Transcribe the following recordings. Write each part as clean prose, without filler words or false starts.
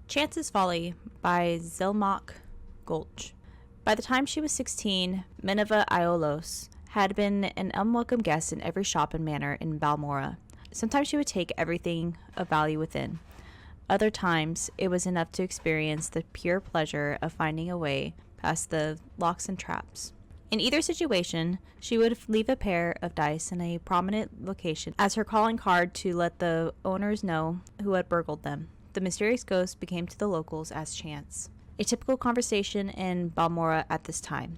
Chance's Folly by Zilmok Gulch. By the time she was 16, Minerva Iolos had been an unwelcome guest in every shop and manor in Balmora. Sometimes she would take everything of value within. Other times, it was enough to experience the pure pleasure of finding a way past the locks and traps. In either situation, she would leave a pair of dice in a prominent location as her calling card to let the owners know who had burgled them. The mysterious ghost became to the locals as Chance. A typical conversation in Balmora at this time.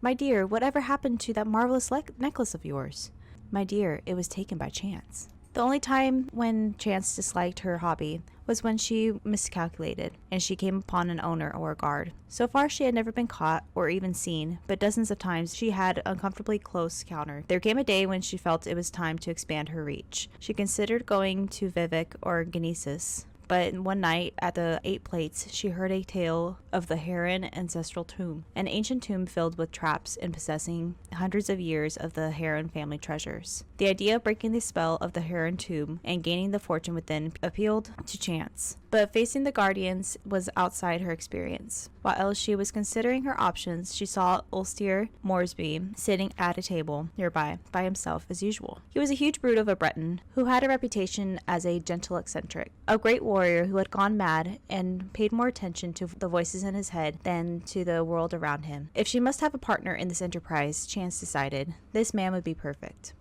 "My dear, whatever happened to that marvelous necklace of yours?" "My dear, it was taken by Chance." The only time when Chance disliked her hobby was when she miscalculated and she came upon an owner or a guard. So far she had never been caught or even seen, but dozens of times she had uncomfortably close encounter. There came a day when she felt it was time to expand her reach. She considered going to Vivek or Genesis, but one night at the Eight Plates, she heard a tale of the Heron ancestral tomb, an ancient tomb filled with traps and possessing hundreds of years of the Heron family treasures. The idea of breaking the spell of the Heron tomb and gaining the fortune within appealed to Chance, but facing the guardians was outside her experience. While she was considering her options, she saw Ulster Moresby sitting at a table nearby by himself as usual. He was a huge brute of a Breton who had a reputation as a gentle eccentric, a great warrior who had gone mad and paid more attention to the voices in his head than to the world around him. If she must have a partner in this enterprise, Chance decided, this man would be perfect.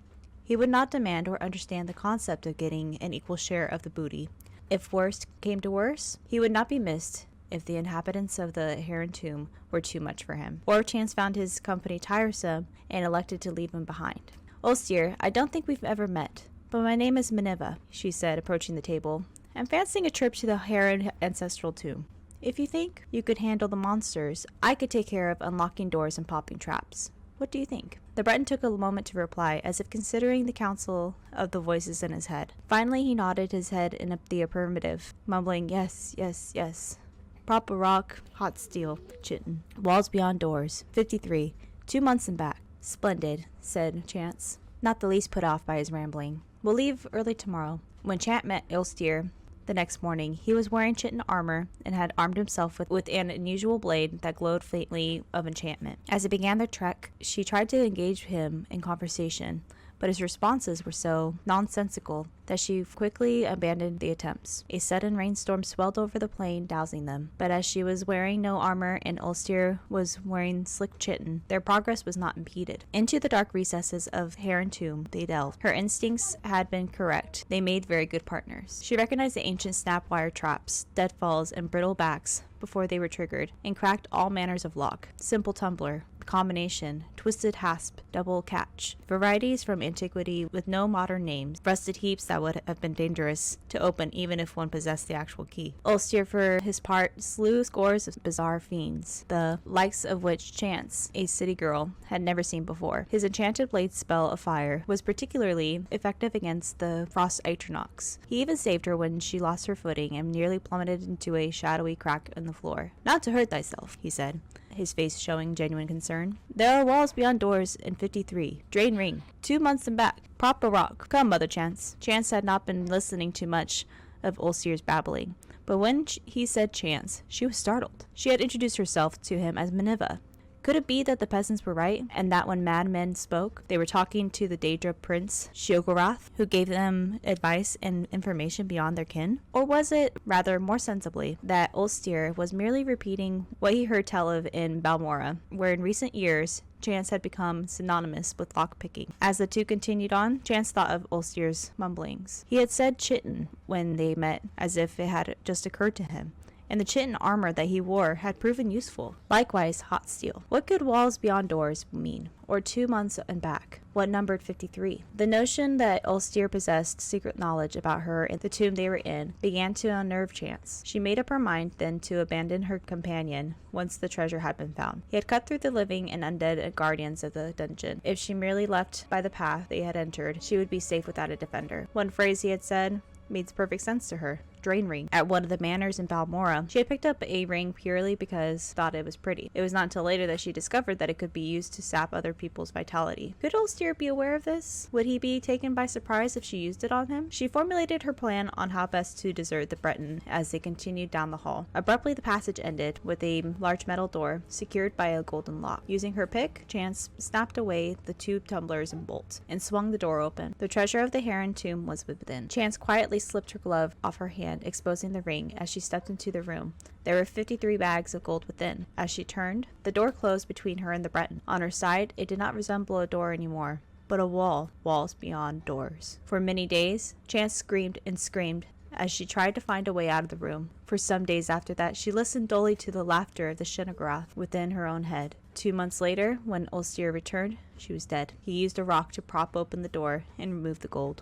He would not demand or understand the concept of getting an equal share of the booty. If worst came to worse, he would not be missed if the inhabitants of the Heron tomb were too much for him, or if Chance found his company tiresome and elected to leave him behind. "Ulster, I don't think we've ever met, but my name is Minerva," she said, approaching the table. "I'm fancying a trip to the Heron ancestral tomb. If you think you could handle the monsters, I could take care of unlocking doors and popping traps. What do you think?" The Breton took a moment to reply, as if considering the counsel of the voices in his head. Finally, he nodded his head in the affirmative, mumbling, "Yes, yes, yes. Proper rock, hot steel, Chitin. Walls beyond doors. 53. 2 months and back." "Splendid," said Chance, not the least put off by his rambling. "We'll leave early tomorrow." When Chance met Ulster the next morning, he was wearing Chitin armor and had armed himself with an unusual blade that glowed faintly of enchantment. As they began their trek, she tried to engage him in conversation, but his responses were so nonsensical that she quickly abandoned the attempts. A sudden rainstorm swelled over the plain, dousing them, but as she was wearing no armor and Ulster was wearing slick Chitin, their progress was not impeded. Into the dark recesses of Heron Tomb they delved. Her instincts had been correct. They made very good partners. She recognized the ancient snap-wire traps, deadfalls, and brittle backs before they were triggered, and cracked all manners of lock. Simple tumbler, combination, twisted hasp, double catch. Varieties from antiquity with no modern names, rusted heaps that would have been dangerous to open even if one possessed the actual key. Ulster, for his part, slew scores of bizarre fiends, the likes of which Chance, a city girl, had never seen before. His enchanted blade spell of fire was particularly effective against the frost Atronox. He even saved her when she lost her footing and nearly plummeted into a shadowy crack in the floor. "Not to hurt thyself," he said, his face showing genuine concern. "There are walls beyond doors in 53. Drain ring. 2 months and back. Proper rock. Come, Mother Chance." Chance had not been listening to much of Ulster's babbling, but when he said Chance, she was startled. She had introduced herself to him as Minerva. Could it be that the peasants were right, and that when madmen spoke, they were talking to the Daedra prince, Sheogorath, who gave them advice and information beyond their kin? Or was it, rather more sensibly, that Ulster was merely repeating what he heard tell of in Balmora, where in recent years Chance had become synonymous with lockpicking? As the two continued on, Chance thought of Ulster's mumblings. He had said Chitin when they met, as if it had just occurred to him, and the Chitin armor that he wore had proven useful. Likewise, hot steel. What could walls beyond doors mean? Or 2 months and back? What numbered 53? The notion that Ulster possessed secret knowledge about her and the tomb they were in began to unnerve Chance. She made up her mind then to abandon her companion once the treasure had been found. He had cut through the living and undead guardians of the dungeon. If she merely left by the path they had entered, she would be safe without a defender. One phrase he had said made perfect sense to her. drain ring at one of the manors in Balmora. She had picked up a ring purely because thought it was pretty. It was not until later that she discovered that it could be used to sap other people's vitality. Could Ulster be aware of this? Would he be taken by surprise if she used it on him? She formulated her plan on how best to desert the Breton as they continued down the hall. Abruptly, the passage ended with a large metal door secured by a golden lock. Using her pick, Chance snapped away the two tumblers and bolts and swung the door open. The treasure of the Heron tomb was within. Chance quietly slipped her glove off her hand, exposing the ring as she stepped into the room. There were 53 bags of gold within. As she turned, the door closed between her and the Breton. On her side, it did not resemble a door anymore, but a wall, walls beyond doors. For many days, Chance screamed and screamed as she tried to find a way out of the room. For some days after that, she listened dully to the laughter of the Shinnegrath within her own head. 2 months later, when Ulster returned, she was dead. He used a rock to prop open the door and remove the gold.